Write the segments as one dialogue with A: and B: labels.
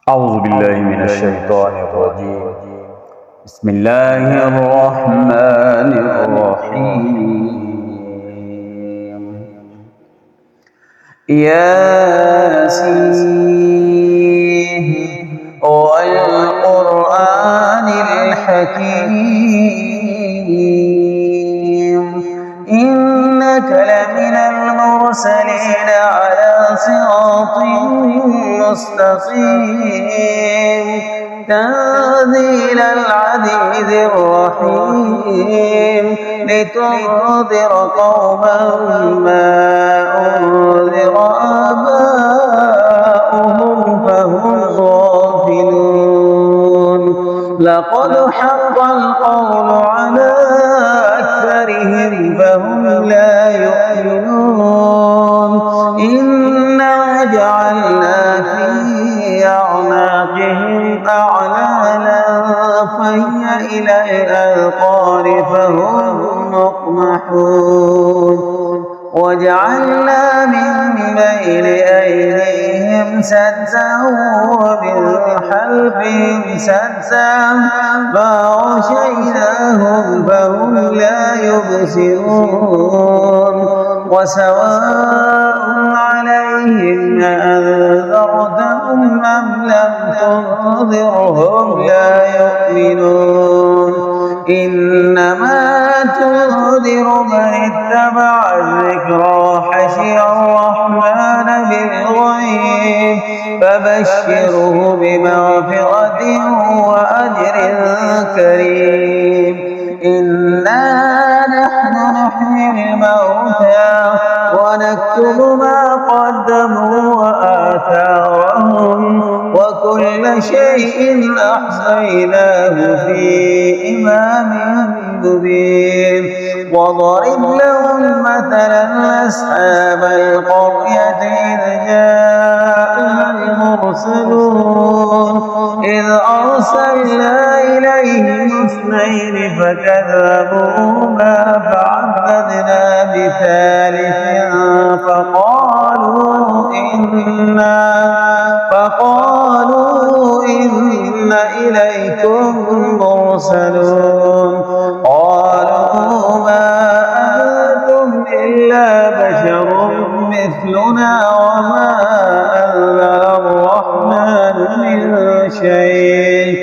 A: أعوذ بالله من الشيطان الرجيم. بسم الله الرحمن الرحيم. ياسين والقرآن الحكيم إنك لمن المرسلين على صراط مستقيم تنزيل العزيز الرحيم لتنذر قوما ما أنذر آباؤهم فهم غافلون لقد حق القول على أكثرهم فهم لا يؤمنون إنا جعلنا في أعناقهم أغلالا فهي إلى الأذقان فهم مقمحون وجعلنا من بين أيديهم سدا ومن خلفهم سدا فغشيناهم فهم لا يبصرون وسواء عليهم أأنذرتهم أم لم تنذرهم لا يؤمنون إنما تنذر من اتبع الذكر وخشي الرحمن بالغيب فبشره بمغفرة وأجر كريم إنا نحن نحيي الموتى ونكتب ما قدموا وآثارهم وكل شيء أحصيناه في إمام مبين وضرب لهم مثلا أصحاب القرية إذ جاءها المرسلون إذ أرسلنا إليهم اثنين فكذبوهما فعددنا بثالث فقالوا إن إليكم مرسلون قالوا ما أنتم إلا بشر مثلنا وما أنزل الرحمن من شيء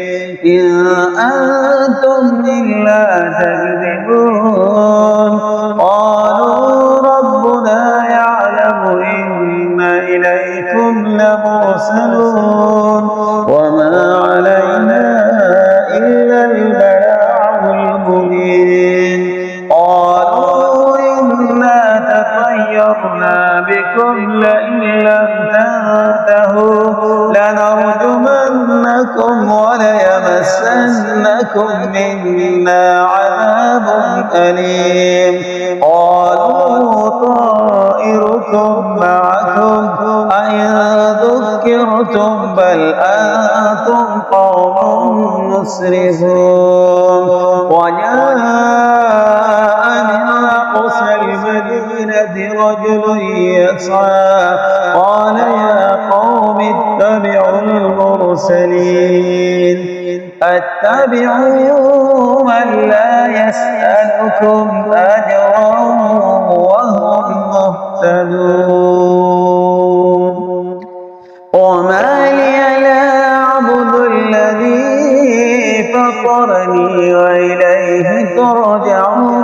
A: إن أنتم إلا تكذبون قالوا ربنا يعلم إن إليكم لمرسلون وما علينا إلا البلاغ المبين قالوا إنا تطيرنا بكم لئن لم تنتهوا لنرجمنكم وليمسنكم منا عذاب أليم قالوا طائركم معكم أئن ذكرتم بل أنتم قوم مسرفون وجاء من أقصى المدينة رجل يسعى قال يا قوم اتبعوا المرسلين اتبعوا من لا يسألكم أجرا وهم مهتدون وما لي لا أعبد الذي فطرني وإليه ترجعون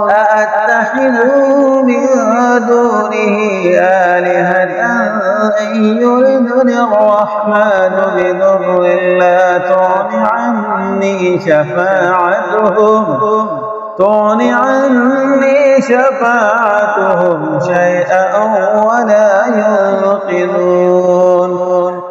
A: أأتخذ من دونه آلهة إن يردني الرحمن بضر لا تغن عني شفاعتهم شيئا ولا ينقذون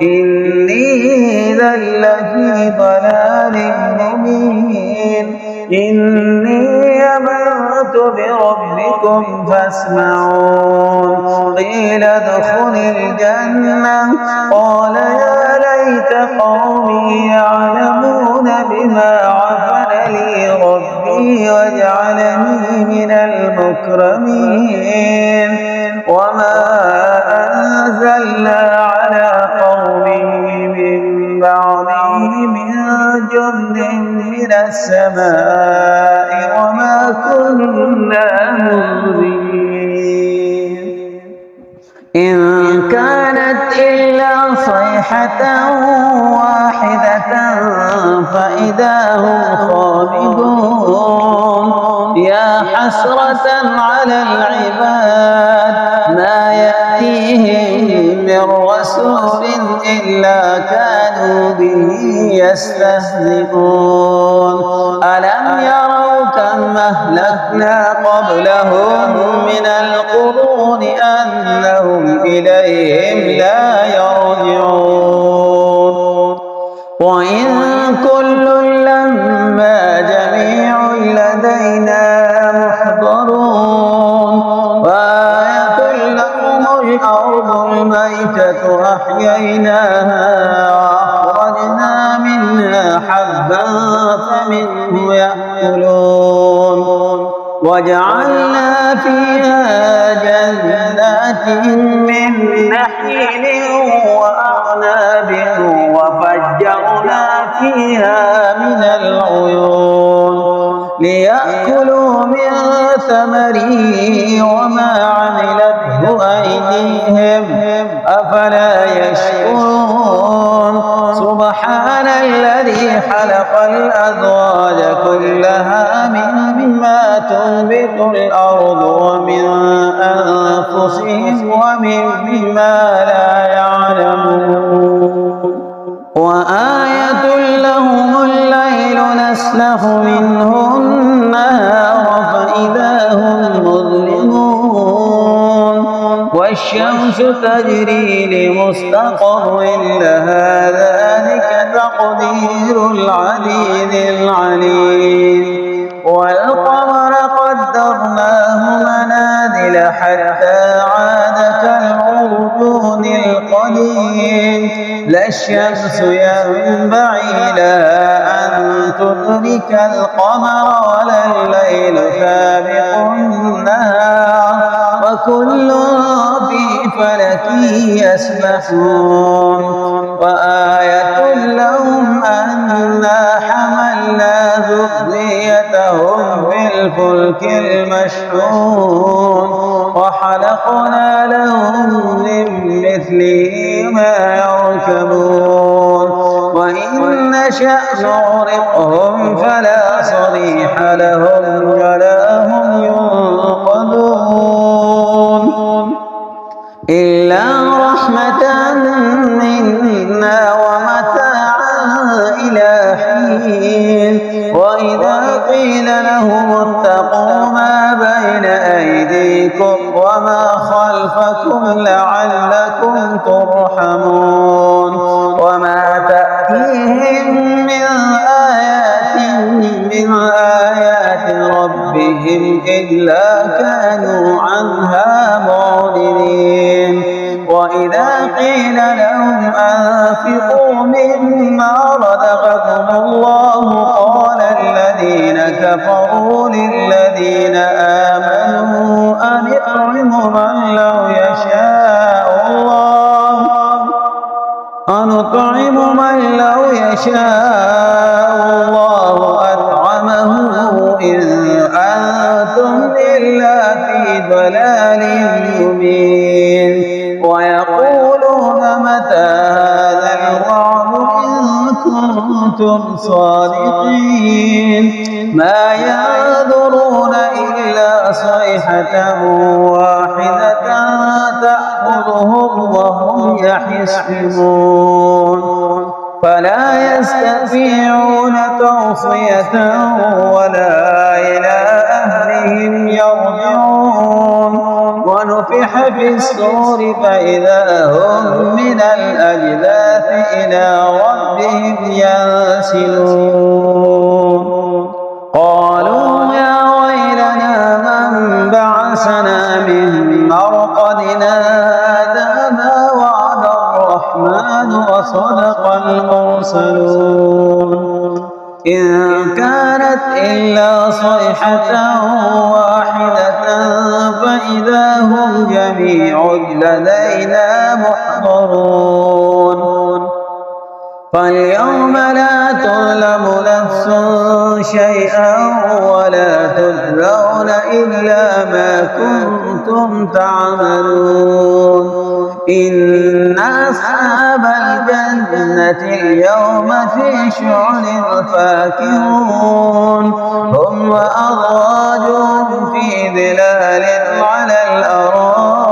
A: إني إذا لفي ضلال مبين إني آمنت بربكم فاسمعون قيل ادخل الجنة قال يا ليت قومي يعلمون بما غفر لي ربي وجعلني من المكرمين وما أنزلنا على قومه من السماء وما كنا منزلين إن كانت إلا صيحة واحدة فإذا هم خامدون يا حسرة على العباد ما يأتيهم من رسول إلا كانوا به يستهزئون ألم يروا كم أهلكنا قبلهم من القرون أنهم إليهم لا يرجعون وإن كل لما جميع لدينا محضرون وآية لهم الأرض الميتة أحييناها وأخرجنا منها حبا فمنه يأكلون وجعلنا فيها جنات من نخيل وأعناب وفجرنا فيها من العيون ليأكلوا من ثمره وما عملته أيديهم أفلا يشكرون سبحان الذي خلق الأزواج كلها مما تنبت الأرض ومن أنفسهم ومما لا يعلمون وآية لهم الليل نسلخ منه النهار فإذا هم مظلمون والشمس تجري لمستقر لها ذلك تقدير العزيز العليم والقمر قدرناه منازل حتى عاد كالعرجون القديم لا الشمس ينبغي لها أن تدرك القمر ولا الليل سابق النهار وكل في فلك يسبحون وآية لهم أنا حملنا ذريتهم بالفلك المشحون وخلقنا لهم من مثله ما يركبون وإن نشأ نغرقهم فلا صريح لهم ولا هم ينقذون إلا رحمة منا ومتاعا إلى حين وإذا قيل لهم اتقوا ما بين أيديكم وما خلفكم لعلكم ترحمون وما تأتيهم من آيات ربهم إلا كانوا عنها معرضين وإذا قيل لهم أنفقوا مما رزقكم الله قال الذين كفروا للذين آمنوا أنطعم من لو يشاء الله أطعمه إن أنتم إلا في ضلال مبين ويقولون متى هذا الوعد إن كنتم صادقين ما ينظرون إلا صيحة واحدة تأخذهم وهم يحسبون فلا يستطيعون توصية ولا إلى أهلهم يرجعون ونفخ في الصور فإذا هم من الأجداث إلى ربهم ينسلون قالوا يا ويلنا من بعثنا من مرقدنا هذا ما وعد الرحمن وصدق المرسلون إن كانت إلا صيحة واحدة فإذا هم جميع لدينا محضرون فاليوم لا تظلم نفس شيئا ولا تجزون إلا ما كنتم تعملون إن أصحاب الجنة اليوم في شغل فاكهون هم وأزواجهم في ظلال على الأرائك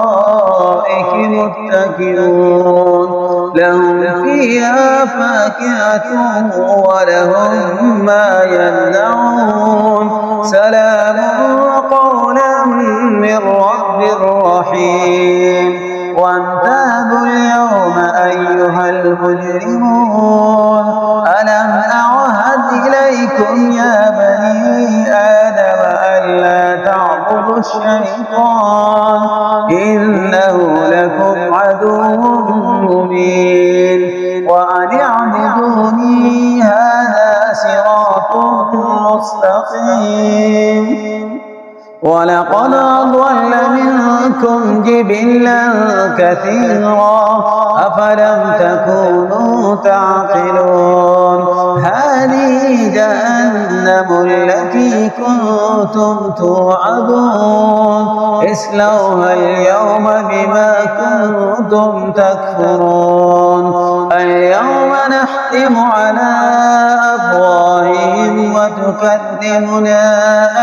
A: متكئون لهم فيها فاكهة ولهم ما يدعون سلام قولا من رب رحيم وامتازوا اليوم أيها المجرمون ألم أعهد إليكم يا بني آدم ألا تعبدوا الشيطان إنه لكم عدو مبين وأن اعبدوني هذا صراط مستقيم ولقد أضل منكم جبلا كثيرا أفلم تكونوا تعقلون هذه جهنم التي كنتم توعدون اصلوها اليوم بما كنتم تكفرون اليوم نختم على أفواههم وتكلمنا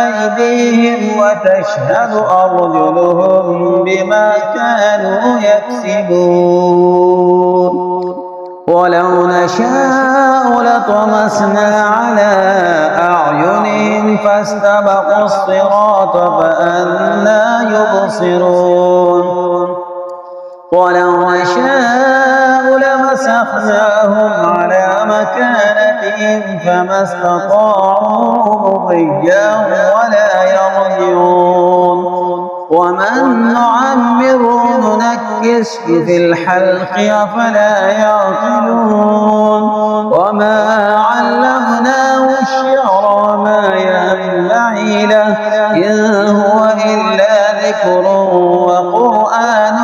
A: أيديهم وتشهد أرجلهم بما كانوا يكسبون ولو نشاء لطمسنا على أعينهم فاستبقوا الصراط فأنى يبصرون ولو نشاء لمسخناهم على مكانتهم فما استطاعوا مضيا ولا يرجعون ومن نعمره ننكسه في الحلق أفلا يعقلون وما علمناه الشعر وما ينبغي له إن هو إلا ذكر وقرآن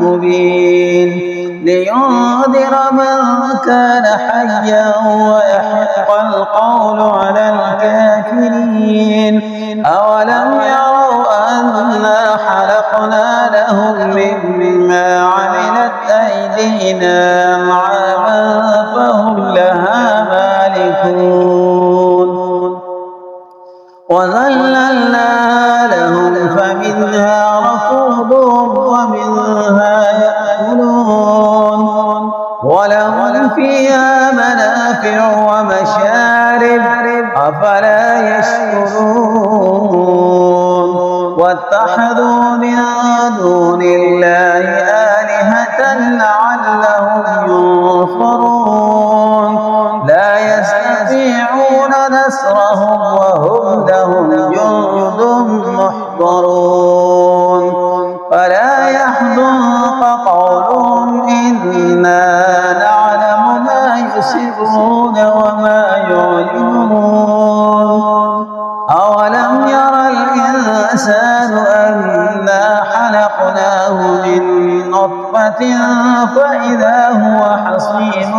A: مبين لينذر من كان حيا ويحق القول على الكافرين أولم يروا أنا خلقنا لهم مما عملت أيدينا أنعاما فهم لها مالكون وذللنا لهم فمنها ركوبهم ومنها يأكلون ولهم فيها منافع ومشارب أفلا يشكرون واتخذوا من دون الله آلهة لعلهم ينصرون لا يستطيعون نصرهم وهم لهم جند محضرون فلا يحزنك قولهم إنا نعلم ما يسرون وما يعلنون أولم ير الإنسان أنا خلقناه من نطفة فإذا هو خصيم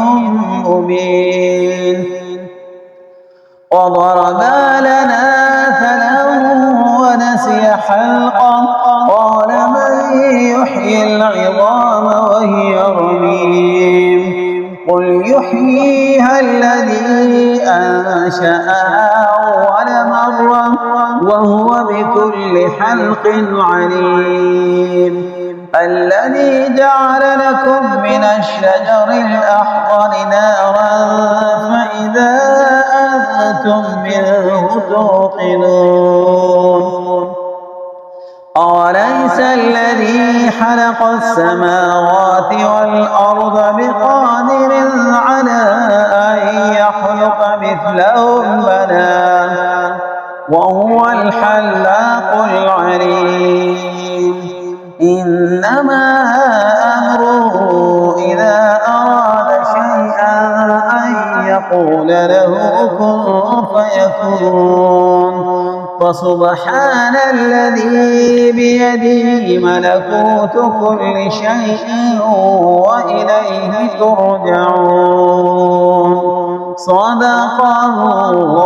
A: مبين وضرب لنا مثلا ونسي خلقه قال من يحيي العظام وهي رميم قل يحييها الذي أنشأها أول مرة وهو بكل خلق عليم الذي جعل لكم من الشجر الأخضر نارا فإذا أنتم منه توقدون أوليس الذي خلق السماوات والأرض بقادر على أن يخلق مثلهم بلى وهو الخلاق العليم إنما أمره إذا أراد شيئا أن يقول له كن فيكون فسبحان الذي بيده ملكوت كل شيء وإليه ترجعون صدق الله